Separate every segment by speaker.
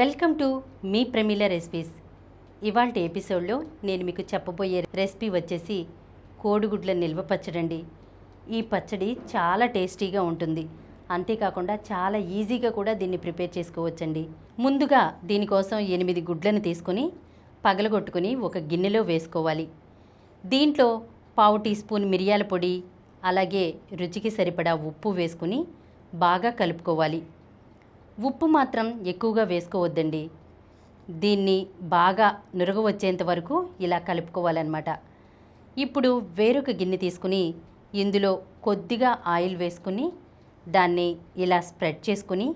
Speaker 1: Welcome to me Pramila recipes. ఇవాళ ఎపిసోడ్లో నేను మీకు చెప్పబోయే రెసిపీ వచ్చేసి కోడిగుడ్ల నిల్వ పచ్చడి. ఈ పచ్చడి చాలా టేస్టీగా ఉంటుంది. అంతేకాకుండా చాలా ఈజీగా కూడా దీన్ని ప్రిపేర్ చేసుకోవచ్చండి. ముందుగా దీనికోసం 8 గుడ్లను తీసుకొని పగలగొట్టుకుని ఒక గిన్నెలో వేసుకోవాలి. దీంట్లో 1/2 టీ స్పూన్ మిరియాల పొడి, అలాగే రుచికి సరిపడా ఉప్పు వేసుకుని బాగా కలుపుకోవాలి. ఉప్పు మాత్రం ఎక్కువగా వేసుకోవద్దండి. దీన్ని బాగా నురుగ వచ్చేంత వరకు ఇలా కలుపుకోవాలన్నమాట. ఇప్పుడు వేరొక గిన్నె తీసుకుని ఇందులో కొద్దిగా ఆయిల్ వేసుకుని దాన్ని ఇలా స్ప్రెడ్ చేసుకుని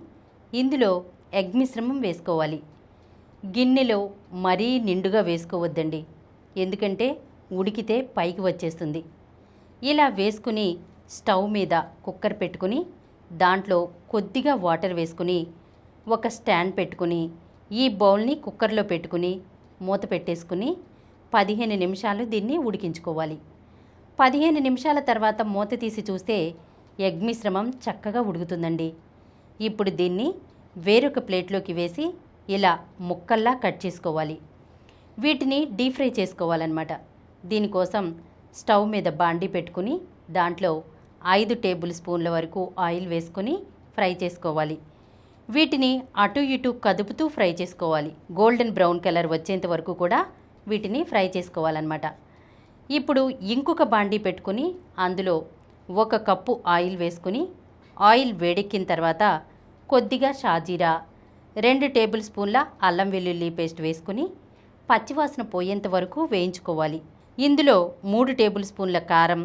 Speaker 1: ఇందులో ఎగ్ మిశ్రమం వేసుకోవాలి. గిన్నెలో మరీ నిండుగా వేసుకోవద్దండి, ఎందుకంటే ఉడికితే పైకి వచ్చేస్తుంది. ఇలా వేసుకుని స్టవ్ మీద కుక్కర్ పెట్టుకుని దాంట్లో కొద్దిగా వాటర్ వేసుకుని ఒక స్టాండ్ పెట్టుకుని ఈ బౌల్ని కుక్కర్లో పెట్టుకుని మూత పెట్టేసుకుని 15 నిమిషాలు దీన్ని ఉడికించుకోవాలి. 15 నిమిషాల తర్వాత మూత తీసి చూస్తే ఎగ్ మిశ్రమం చక్కగా ఉడుకుతుందండి. ఇప్పుడు దీన్ని వేరొక ప్లేట్లోకి వేసి ఇలా ముక్కల్లా కట్ చేసుకోవాలి. వీటిని డీప్ ఫ్రై చేసుకోవాలన్నమాట. దీనికోసం స్టవ్ మీద బాండీ పెట్టుకుని దాంట్లో 5 టేబుల్ స్పూన్ల వరకు ఆయిల్ వేసుకొని ఫ్రై చేసుకోవాలి. వీటిని అటు ఇటు కదుపుతూ ఫ్రై చేసుకోవాలి. గోల్డెన్ బ్రౌన్ కలర్ వచ్చేంత వరకు కూడా వీటిని ఫ్రై చేసుకోవాలన్నమాట. ఇప్పుడు ఇంకొక బాండీ పెట్టుకుని అందులో 1 కప్పు ఆయిల్ వేసుకుని ఆయిల్ వేడెక్కిన తర్వాత కొద్దిగా షాజీరా, 2 టేబుల్ స్పూన్ల అల్లం వెల్లుల్లి పేస్ట్ వేసుకుని పచ్చివాసన పోయేంత వరకు వేయించుకోవాలి. ఇందులో 3 టేబుల్ స్పూన్ల కారం,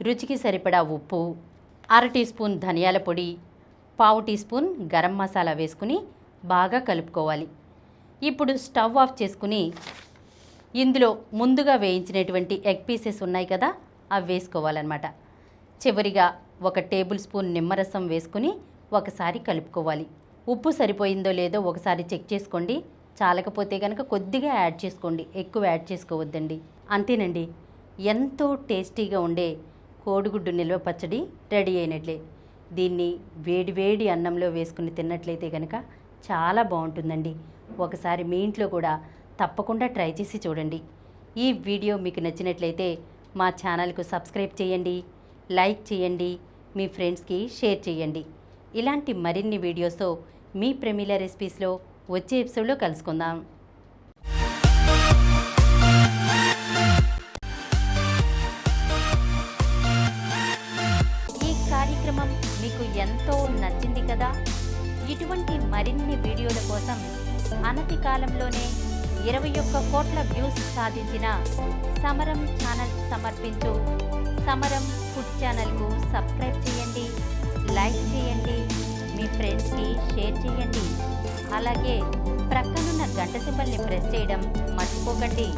Speaker 1: రుచికి సరిపడా ఉప్పు, 1/2 టీ స్పూన్ ధనియాల పొడి, 1/4 టీ స్పూన్ గరం మసాలా వేసుకుని బాగా కలుపుకోవాలి. ఇప్పుడు స్టవ్ ఆఫ్ చేసుకుని ఇందులో ముందుగా వేయించినటువంటి ఎగ్ పీసెస్ ఉన్నాయి కదా, అవి వేసుకోవాలన్నమాట. చివరిగా 1 టేబుల్ స్పూన్ నిమ్మరసం వేసుకుని ఒకసారి కలుపుకోవాలి. ఉప్పు సరిపోయిందో లేదో ఒకసారి చెక్ చేసుకోండి. చాలకపోతే కనుక కొద్దిగా యాడ్ చేసుకోండి, ఎక్కువ యాడ్ చేసుకోవద్దండి. అంతేనండి, ఎంతో టేస్టీగా ఉండే కోడిగుడ్డు నిల్వ పచ్చడి రెడీ అయినట్లే. దీన్ని వేడి అన్నంలో వేసుకుని తిన్నట్లయితే కనుక చాలా బాగుంటుందండి. ఒకసారి మీ ఇంట్లో కూడా తప్పకుండా ట్రై చేసి చూడండి. ఈ వీడియో మీకు నచ్చినట్లయితే మా ఛానల్కు సబ్స్క్రైబ్ చేయండి, లైక్ చేయండి, మీ ఫ్రెండ్స్కి షేర్ చేయండి. ఇలాంటి మరిన్ని వీడియోస్తో మీ ప్రమీల రెసిపీస్లో వచ్చే ఎపిసోడ్లో కలుసుకుందాం. కార్యక్రమం మీకు ఎంతో నచ్చింది కదా. ఇటువంటి మరిన్ని వీడియోల కోసం అనతి కాలంలోనే 21 కోట్ల వ్యూస్ సాధించిన సమరం ఛానల్ సమర్పించు సమరం ఫుడ్ ఛానల్కు సబ్స్క్రైబ్ చేయండి, లైక్ చేయండి, మీ ఫ్రెండ్స్కి షేర్ చేయండి. అలాగే ప్రక్కనున్న గంట సింబల్ని ప్రెస్ చేయడం మర్చిపోకండి.